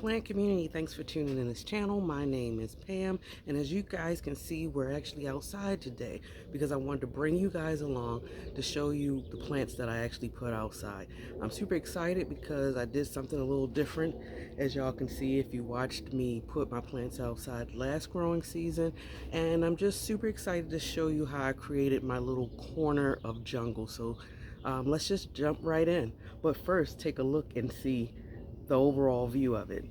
plant community, thanks for tuning in this channel. My name is Pam, and as you guys can see, we're actually outside today because I wanted to bring you guys along to show you the plants that I actually put outside. I'm super excited because I did something a little different, as y'all can see if you watched me put my plants outside last growing season, and I'm just super excited to show you how I created my little corner of jungle. So let's just jump right in. But first, take a look and see the overall view of it.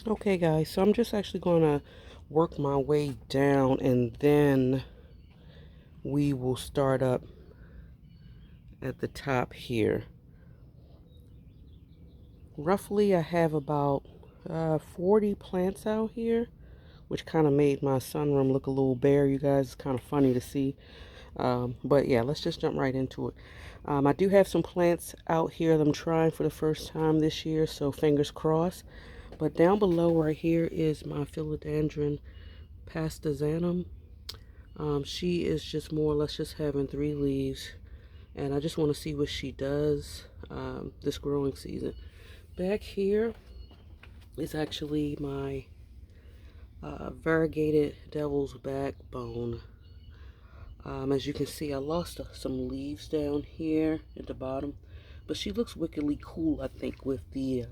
Okay guys, so I'm just actually going to work my way down, and then we will start up at the top here. Roughly I have about 40 plants out here, which kind of made my sunroom look a little bare, you guys. It's kind of funny to see. But yeah, let's just jump right into it. I do have some plants out here that I'm trying for the first time this year, so fingers crossed. But down below right here is my philodendron pastazanum. She is just more or less just having 3 leaves, and I just want to see what she does this growing season. Back here is actually my variegated devil's backbone. As you can see, I lost some leaves down here at the bottom, but she looks wickedly cool, I think, with the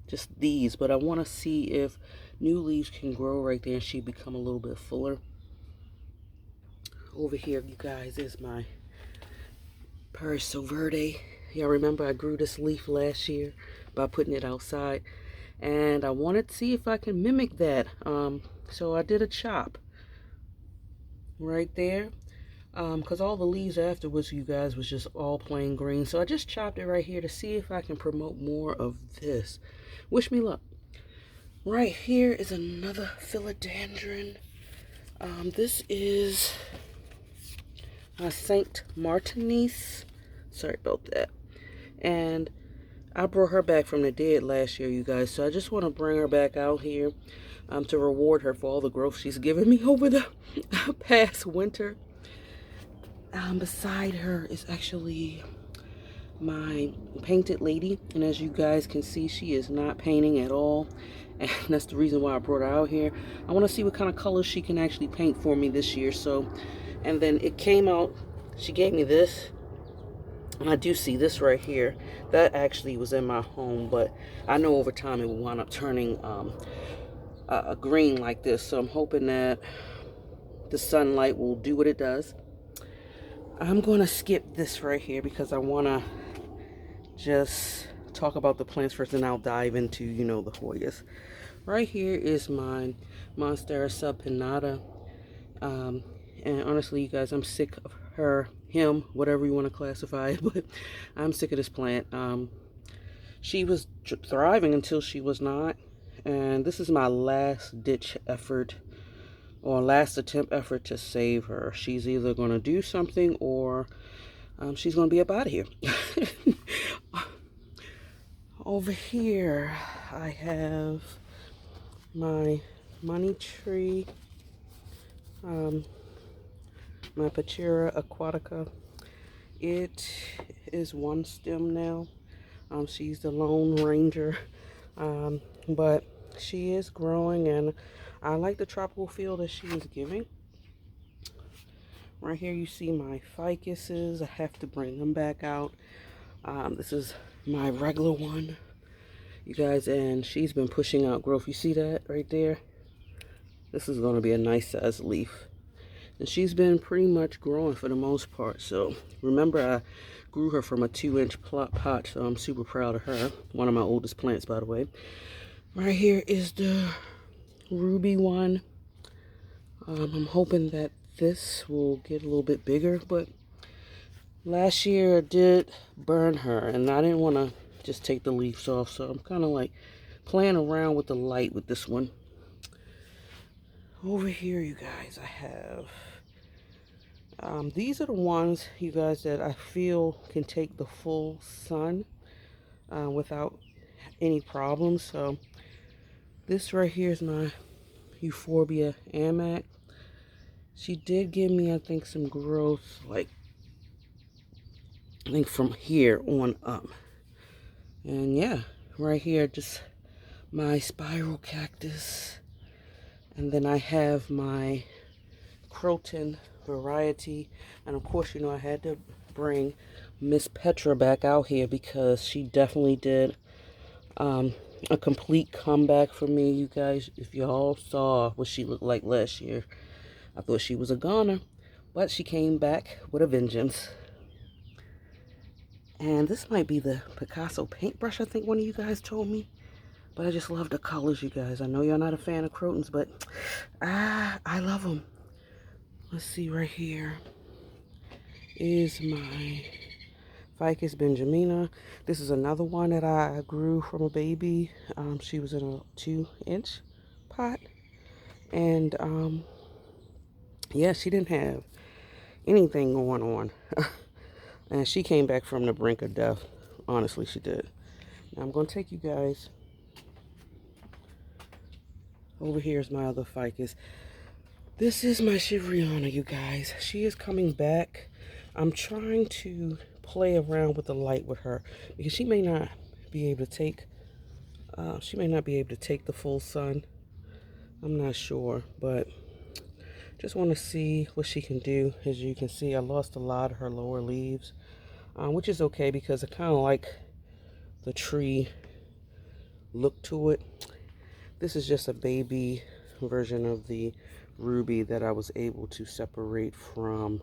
just these. But I want to see if new leaves can grow right there and she become a little bit fuller. Over here, you guys, is my Perso Verde. Y'all remember I grew this leaf last year by putting it outside, and I wanted to see if I can mimic that. So I did a chop right there, because all the leaves afterwards, you guys, was just all plain green. So I just chopped it right here to see if I can promote more of this. Wish me luck. Right here is another philodendron. This is my Saint Martinez. Sorry about that. And I brought her back from the dead last year, you guys. So I just want to bring her back out here to reward her for all the growth she's given me over the past winter. Beside her is actually my painted lady, and as you guys can see, she is not painting at all, and that's the reason why I brought her out here. I want to see what kind of colors she can actually paint for me this year. So, and then it came out, she gave me this, and I do see this right here. That actually was in my home, but I know over time it will wind up turning a green like this. So I'm hoping that the sunlight will do what it does. I'm going to skip this right here because I want to just talk about the plants first, and I'll dive into, you know, the Hoyas. Right here is my Monstera subpinnata. And honestly, you guys, I'm sick of her, him, whatever you want to classify it, but I'm sick of this plant. She was thriving until she was not, and this is my last ditch effort, or last attempt effort to save her. She's either going to do something, or she's going to be up out of here. Over here, I have my money tree, my Pachira aquatica. It is one stem now. She's the Lone Ranger, but she is growing, and I like the tropical feel that she is giving. Right here you see my ficuses. I have to bring them back out. This is my regular one, you guys, and she's been pushing out growth. You see that right there? This is going to be a nice size leaf, and she's been pretty much growing for the most part. So remember, I grew her from a 2-inch pot, so I'm super proud of her. One of my oldest plants, by the way. Right here is the ruby one. I'm hoping that this will get a little bit bigger, but last year I did burn her, and I didn't want to just take the leaves off, so I'm kind of like playing around with the light with this one. Over here, you guys, I have these are the ones, you guys, that I feel can take the full sun without any problems. So this right here is my Euphorbia Amac. She did give me, I think, some growth, like, I think from here on up. And yeah, right here, just my spiral cactus. And then I have my Croton variety. And of course, you know, I had to bring Miss Petra back out here because she definitely did a complete comeback for me. You guys, if y'all saw what she looked like last year, I thought she was a goner, but she came back with a vengeance. And this might be the Picasso paintbrush, I think one of you guys told me. But I just love the colors, you guys. I know you're not a fan of Crotons, but I love them. Let's see, right here is my Ficus benjamina. This is another one that I grew from a baby. She was in a 2-inch pot. And yeah, she didn't have anything going on. And she came back from the brink of death. Honestly, she did. Now I'm going to take you guys. Over here is my other ficus. This is my Shivriana, you guys. She is coming back. I'm trying to play around with the light with her because she may not be able to take the full sun. I'm not sure, but just want to see what she can do. As you can see, I lost a lot of her lower leaves, which is okay because I kind of like the tree look to it. This is just a baby version of the ruby that I was able to separate from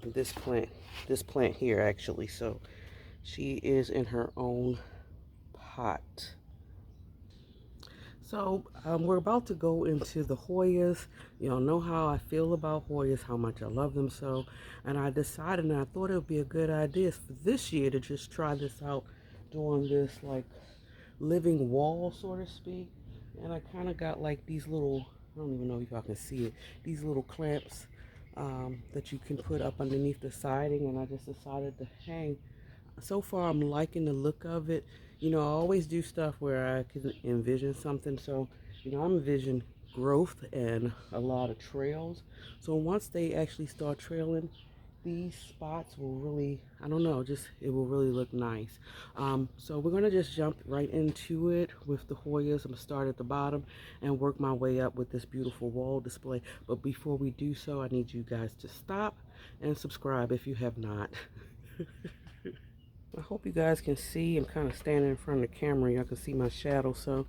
this plant here, actually. So she is in her own pot. So we're about to go into the Hoyas. Y'all know how I feel about Hoyas, how much I love them so. And I decided, and I thought it would be a good idea for this year to just try this out, doing this like living wall, so to speak. And I kind of got like these little, I don't even know if y'all can see it, these little clamps that you can put up underneath the siding. And I just decided to hang. So far, I'm liking the look of it. You know, I always do stuff where I can envision something. So, you know, I'm envisioning growth and a lot of trails. So once they actually start trailing, these spots will really, I don't know, just it will really look nice. So we're going to just jump right into it with the Hoyas. I'm going to start at the bottom and work my way up with this beautiful wall display. But before we do so, I need you guys to stop and subscribe if you have not. I hope you guys can see. I'm kind of standing in front of the camera. Y'all can see my shadow, so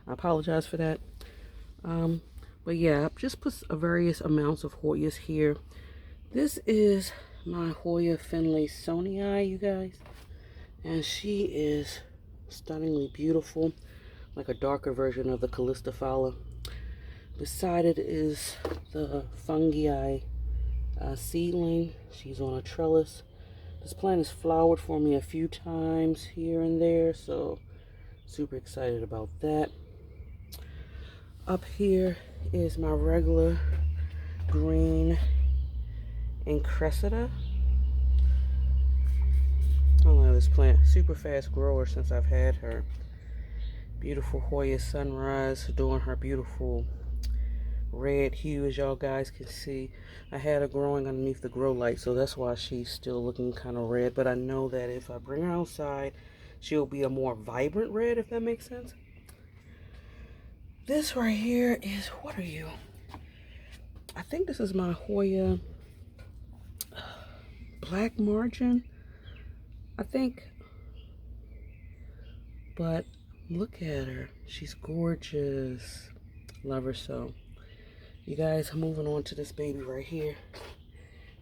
I apologize for that. But yeah, I've just put various amounts of Hoyas here. This is my Hoya Finlaysonii, you guys. And she is stunningly beautiful, like a darker version of the Callistophila. Beside it is the fungi seedling. She's on a trellis. This plant has flowered for me a few times here and there, so super excited about that. Up here is my regular green Incressida. I love this plant. Super fast grower since I've had her. Beautiful Hoya Sunrise doing her beautiful red hue, as y'all guys can see. I had her growing underneath the grow light, so that's why she's still looking kind of red. But I know that if I bring her outside, she'll be a more vibrant red, if that makes sense. This right here is, what are you? I think this is my Hoya Black Margin, I think. But look at her. She's gorgeous. Love her so. You guys, I'm moving on to this baby right here.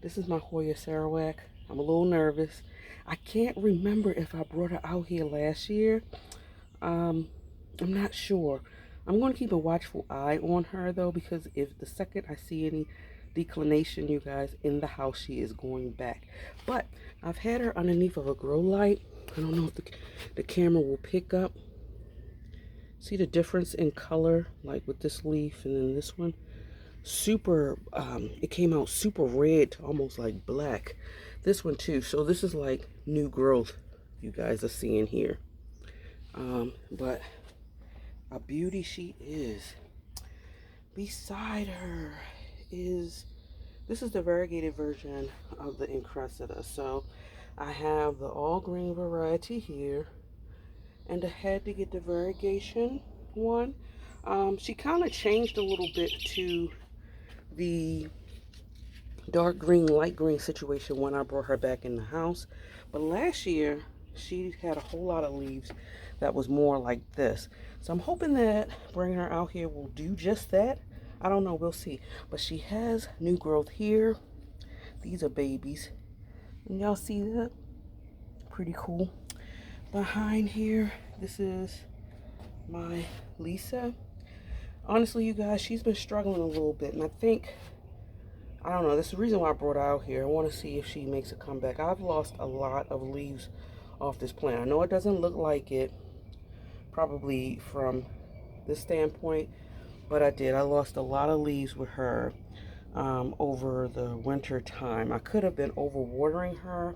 This is my Hoya Sarawak. I'm a little nervous. I can't remember if I brought her out here last year. I'm not sure. I'm going to keep a watchful eye on her though, because if the second I see any declination, you guys, in the house, she is going back. But I've had her underneath of a grow light. I don't know if the camera will pick up. See the difference in color, like with this leaf and then this one? Super, it came out super red to almost like black. This one too. So this is like new growth you guys are seeing here. But a beauty she is. Beside her is, this is the variegated version of the Incressida. So I have the all green variety here, and I had to get the variegation one. She kind of changed a little bit to the dark green, light green situation when I brought her back in the house. But last year, she had a whole lot of leaves that was more like this. So I'm hoping that bringing her out here will do just that. I don't know, we'll see. But she has new growth here. These are babies. And y'all see that? Pretty cool. Behind here, this is my Lisa. Honestly, you guys, she's been struggling a little bit. And I think, I don't know, that's the reason why I brought her out here. I want to see if she makes a comeback. I've lost a lot of leaves off this plant. I know it doesn't look like it, probably from this standpoint, but I did. I lost a lot of leaves with her over the winter time. I could have been overwatering her.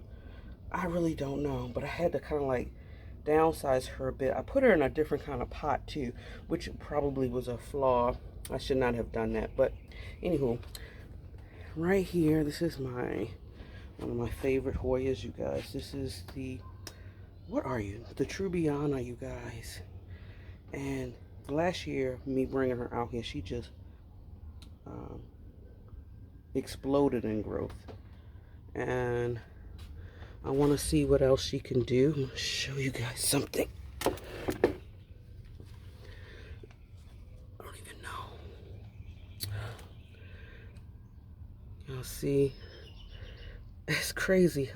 I really don't know, but I had to kind of like downsize her a bit. I put her in a different kind of pot too, which probably was a flaw. I should not have done that, but anywho, right here, this is one of my favorite Hoyas, you guys. This is the, what are you? The Trubiana, you guys. And last year, me bringing her out here, she just exploded in growth. And I want to see what else she can do. I'm going to show you guys something. I don't even know. Y'all see? It's crazy.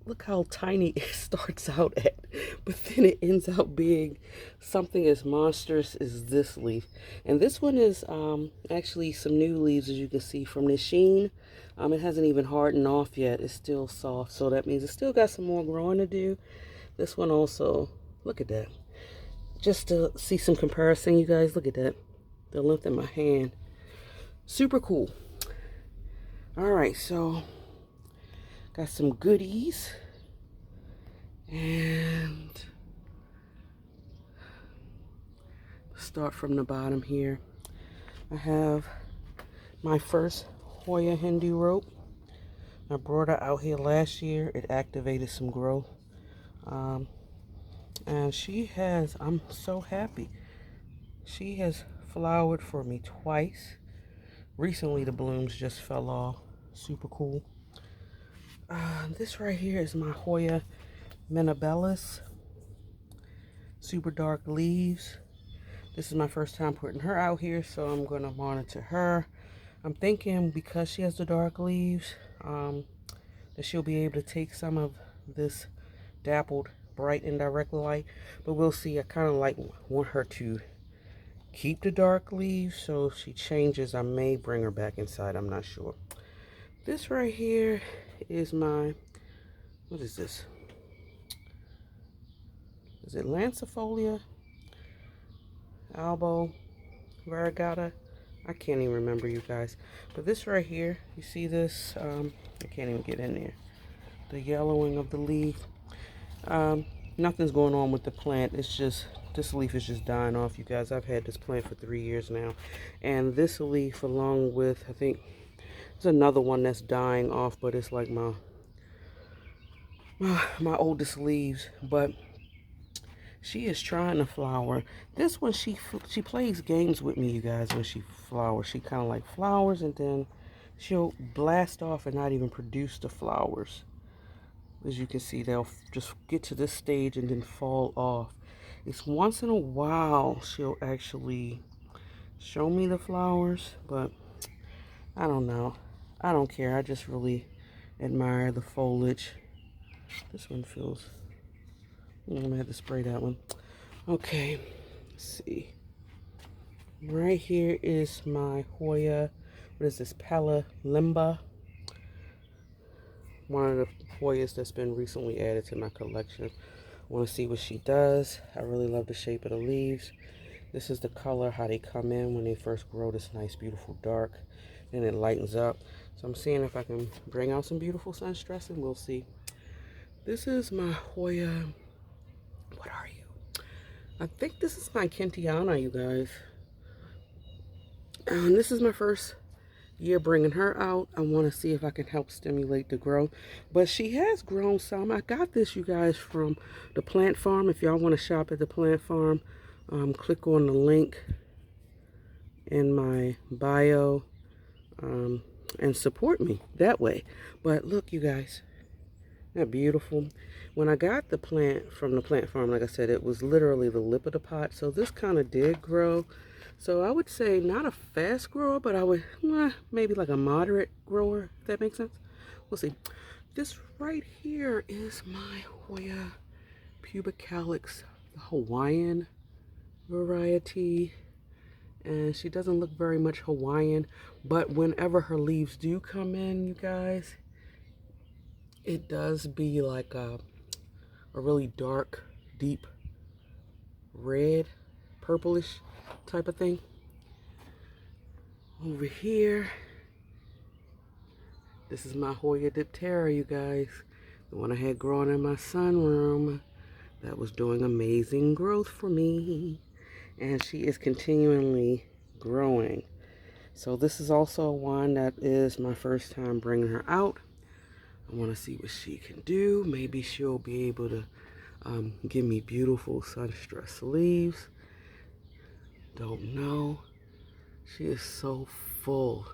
Look how tiny it starts out at, but then it ends up being something as monstrous as this leaf. And this one is actually some new leaves, as you can see from the sheen. It hasn't even hardened off yet. It's still soft, so that means it's still got some more growing to do. This one also, look at that. Just to see some comparison, you guys, look at that. The length in my hand. Super cool. All right, so got some goodies, and start from the bottom here. I have my first Hoya Hindu rope. I brought her out here last year. It activated some growth, and she has, I'm so happy. She has flowered for me twice. Recently the blooms just fell off. Super cool. This right here is my Hoya Menabellus. Super dark leaves. This is my first time putting her out here, so I'm going to monitor her. I'm thinking because she has the dark leaves, that she'll be able to take some of this dappled bright and direct light, but we'll see. I kind of want her to keep the dark leaves, so if she changes, I may bring her back inside. I'm not sure. This right here is my, what is this? Is it Densifolia? Albo? Variegata? I can't even remember, you guys. But this right here, you see this? I can't even get in there. The yellowing of the leaf. Nothing's going on with the plant. It's just, this leaf is just dying off, you guys. I've had this plant for 3 years now. And this leaf, along with, I think, there's another one that's dying off, but it's like my oldest leaves. But she is trying to flower. This one, she plays games with me, you guys, when she flowers. She kind of like flowers, and then she'll blast off and not even produce the flowers. As you can see, they'll just get to this stage and then fall off. It's once in a while she'll actually show me the flowers, but I don't know. I don't care. I just really admire the foliage. This one feels, I'm gonna have to spray that one. Okay, let's see. Right here is my Hoya, what is this, Hoya Limba. One of the Hoyas that's been recently added to my collection. Want to see what she does. I really love the shape of the leaves. This is the color, how they come in when they first grow, this nice, beautiful dark. And it lightens up. So I'm seeing if I can bring out some beautiful sun stress, and we'll see. This is my Hoya. What are you? I think this is my Kentiana, you guys. And this is my first year bringing her out. I want to see if I can help stimulate the growth. But she has grown some. I got this, you guys, from the plant farm. If y'all want to shop at the plant farm, click on the link in my bio and support me that way. But look, you guys, they're beautiful. When I got the plant from the plant farm, like I said, it was literally the lip of the pot. So this kind of did grow. So I would say not a fast grower, but I would maybe like a moderate grower, if that makes sense. We'll see. This right here is my Hoya pubicalyx, the Hawaiian variety. And she doesn't look very much Hawaiian, but whenever her leaves do come in, you guys, it does be like a really dark, deep red, purplish type of thing. Over here, this is my Hoya Dipter, you guys. The one I had growing in my sunroom that was doing amazing growth for me. And she is continually growing. So this is also one that is my first time bringing her out. I want to see what she can do. Maybe she'll be able to give me beautiful sun stress leaves. Don't know. She is so full.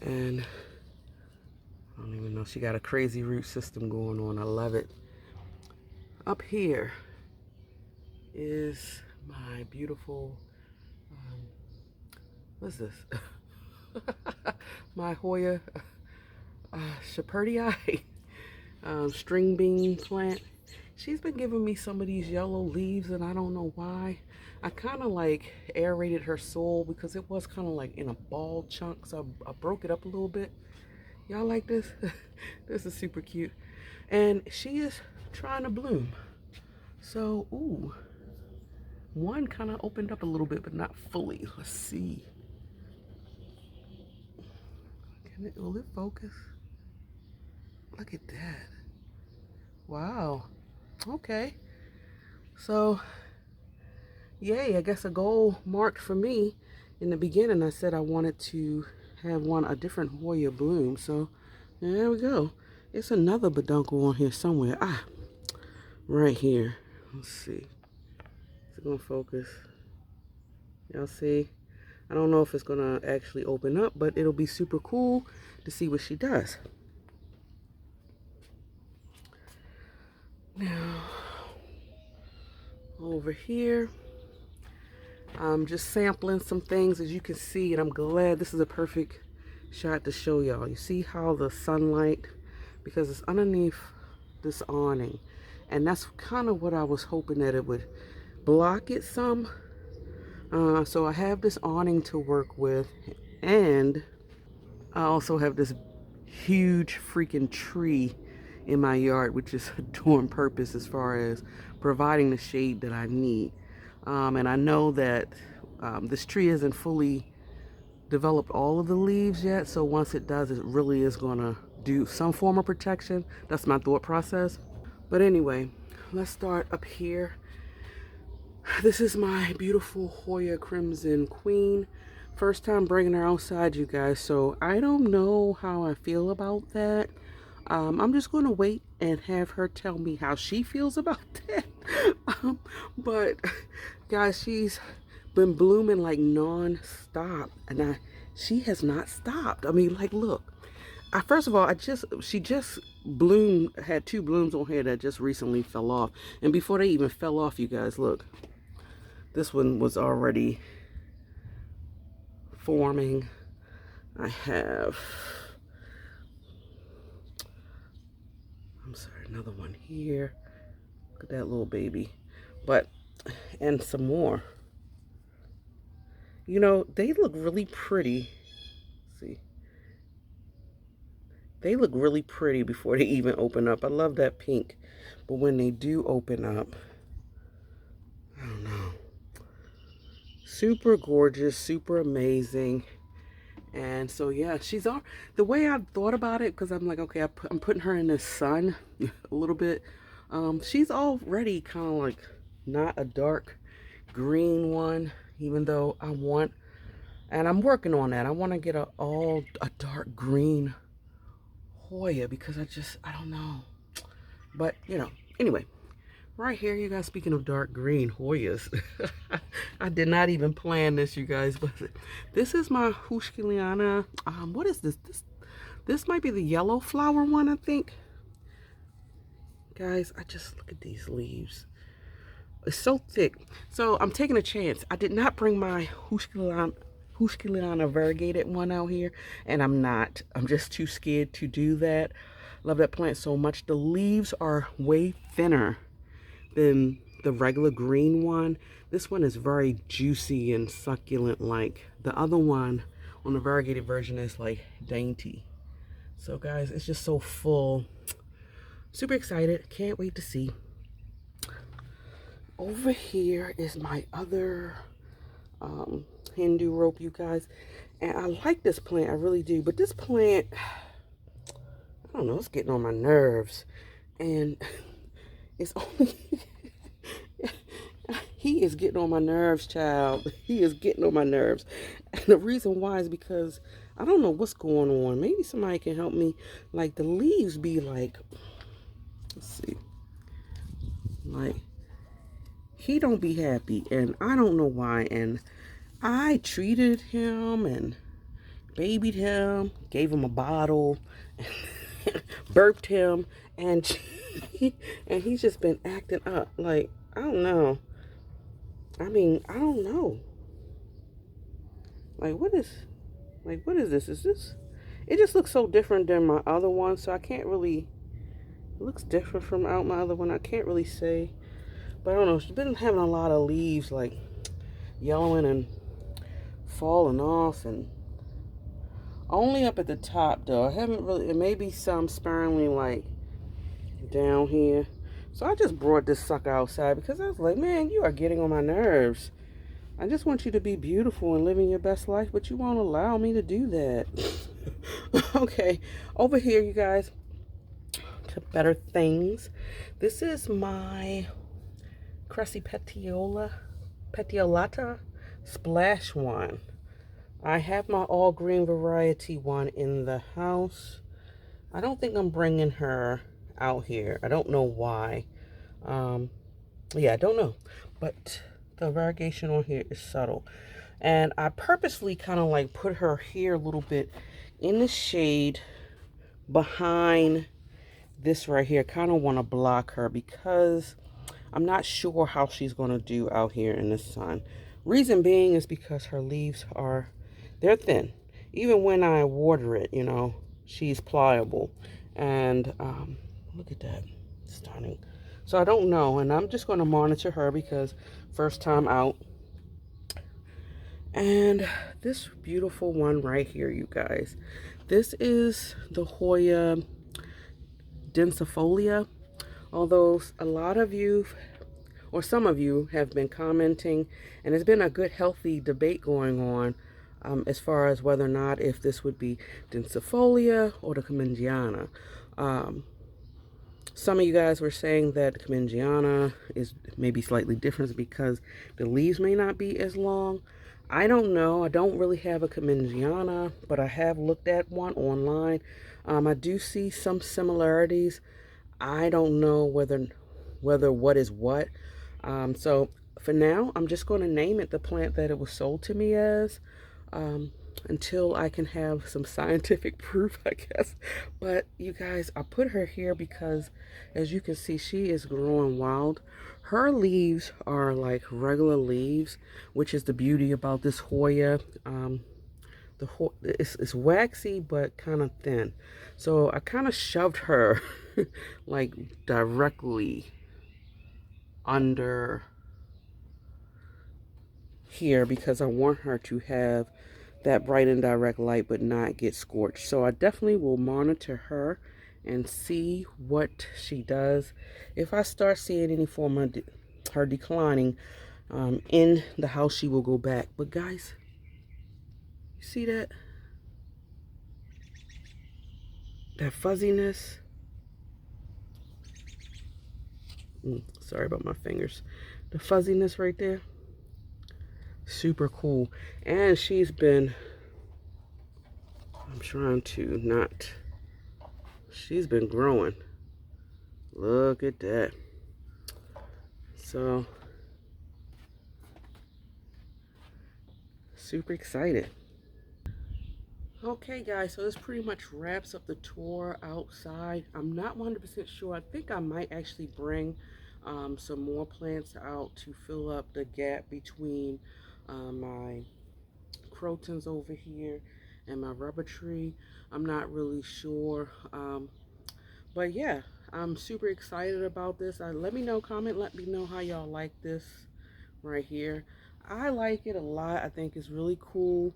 And I don't even know. She got a crazy root system going on. I love it. Up here is my beautiful, what's this? My Hoya Shepherdii string bean plant. She's been giving me some of these yellow leaves, and I don't know why. I kind of like aerated her soil because it was kind of like in a ball chunk, so I broke it up a little bit. Y'all like this? This is super cute. And she is trying to bloom. So, ooh. One kind of opened up a little bit, but not fully. Let's see. Will it focus? Look at that. Wow. Okay. So, yay, I guess a goal marked for me. In the beginning, I said I wanted to have a different Hoya bloom. So, there we go. It's another beduncle on here somewhere. Right here. Let's see. Is it going to focus? Y'all see? I don't know if it's going to actually open up, but it'll be super cool to see what she does. Now, over here, I'm just sampling some things, as you can see, and I'm glad this is a perfect shot to show y'all. You see how the sunlight, because it's underneath this awning, and that's kind of what I was hoping, that it would block it some. So I have this awning to work with, and I also have this huge freaking tree in my yard, which is doing purpose as far as providing the shade that I need. And I know that this tree isn't fully developed all of the leaves yet, so once it does, it really is going to do some form of protection. That's my thought process. But anyway, let's start up here. This is my beautiful Hoya Crimson Queen. First time bringing her outside, you guys, so I don't know how I feel about that. I'm just going to wait and have her tell me how she feels about that. But guys, she's been blooming like non-stop, and she has not stopped. I mean, like, look. First of all, she just bloomed, had 2 blooms on here that just recently fell off. And before they even fell off, you guys, look. This one was already forming. I have, I'm sorry, another one here. Look at that little baby. But, and some more. You know, they look really pretty. Let's see. They look really pretty before they even open up. I love that pink. But when they do open up, I don't know. Super gorgeous, super amazing. And so, yeah, she's all the way I thought about it, because I'm like, okay, I'm putting her in the sun a little bit. She's already kind of like not a dark green one, even though I want, and I'm working on that. I want to get a dark green Hoya, because I don't know. But, you know, anyway, right here, you guys, speaking of dark green Hoyas, I did not even plan this, you guys, but this is my Hoya Hilana. What is this? This might be the yellow flower one, I think. Guys, I just look at these leaves. It's so thick. So I'm taking a chance. I did not bring my Hoya Hilana variegated one out here, and I'm not. I'm just too scared to do that. Love that plant so much. The leaves are way thinner than the regular green one. This one is very juicy and succulent, like the other one on the variegated version is like dainty. So guys, it's just so full. Super excited. Can't wait to see. Over here is my other Hindu rope, you guys. And I like this plant, I really do. But this plant, I don't know, it's getting on my nerves. And it's only... He is getting on my nerves, child. He is getting on my nerves. And the reason why is because I don't know what's going on. Maybe somebody can help me. Like, the leaves be like... Let's see. Like, he don't be happy. And I don't know why. And I treated him and babied him. Gave him a bottle. Burped him. And he's just been acting up. Like, I don't know. I mean, I don't know. Like, what is this? Is this... It just looks so different than my other one. So I can't really... It looks different from my other one. I can't really say. But I don't know. She's been having a lot of leaves, like, yellowing and falling off. And only up at the top, though. I haven't really... It may be some sparingly, like, down here. So I just brought this sucker outside because I was like, man, you are getting on my nerves. I just want you to be beautiful and living your best life, but you won't allow me to do that. Okay, over here, you guys, to better things. This is my Cressy Petiolata Splash one. I have my all green variety one in the house. I don't think I'm bringing her out here. I don't know why. Yeah, I don't know. But the variegation on here is subtle. And I purposely kind of like put her here a little bit in the shade behind this right here. Kind of want to block her because I'm not sure how she's going to do out here in the sun. Reason being is because her leaves they're thin. Even when I water it, you know, she's pliable. And look at that. Stunning. So I don't know. And I'm just going to monitor her because first time out. And this beautiful one right here, you guys. This is the Hoya Densifolia. Although a lot of you, or some of you, have been commenting, and there's been a good healthy debate going on as far as whether or not if this would be Densifolia or the Kentiana. Some of you guys were saying that Kentiana is maybe slightly different because the leaves may not be as long. I don't know. I don't really have a Kentiana, but I have looked at one online. I do see some similarities. I don't know whether what is what. So for now, I'm just going to name it the plant that it was sold to me as. Until I can have some scientific proof, I guess. But you guys, I put her here because, as you can see, she is growing wild. Her leaves are like regular leaves, which is the beauty about this Hoya. It's waxy but kind of thin. So I kind of shoved her like directly under here because I want her to have that bright and direct light but not get scorched. So I definitely will monitor her and see what she does. If I start seeing any form of her declining in the house, she will go back. But guys, you see that? That fuzziness. Sorry about my fingers. The fuzziness right there. Super cool. And she's been, I'm trying to not, she's been growing. Look at that. So, super excited. Okay guys, so this pretty much wraps up the tour outside. I'm not 100% sure. I think I might actually bring some more plants out to fill up the gap between my crotons over here and my rubber tree. I'm not really sure. But yeah, I'm super excited about this. Let me know, comment, let me know how y'all like this right here. I like it a lot. I think it's really cool.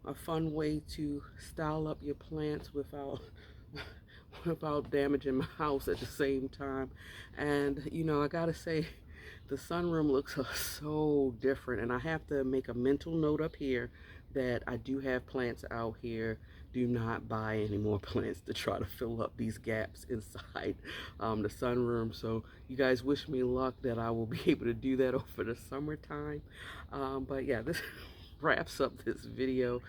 A fun way to style up your plants without without damaging my house at the same time. And you know, I gotta say, the sunroom looks so different, and I have to make a mental note up here that I do have plants out here. Do not buy any more plants to try to fill up these gaps inside the sunroom. So you guys wish me luck that I will be able to do that over the summertime. But yeah, this wraps up this video.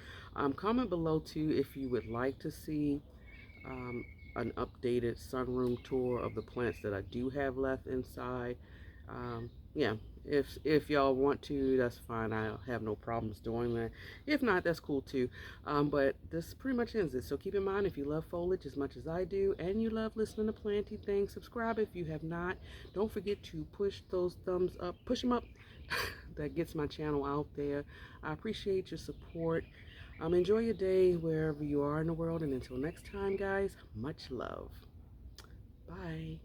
Comment below too if you would like to see an updated sunroom tour of the plants that I do have left inside. Yeah, if y'all want to, that's fine. I have no problems doing that. If not, that's cool too. But this pretty much ends it. So keep in mind, if you love foliage as much as I do, and you love listening to planty things, subscribe if you have not. Don't forget to push those thumbs up, push them up. That gets my channel out there. I appreciate your support. Enjoy your day wherever you are in the world, and until next time, guys, much love. Bye.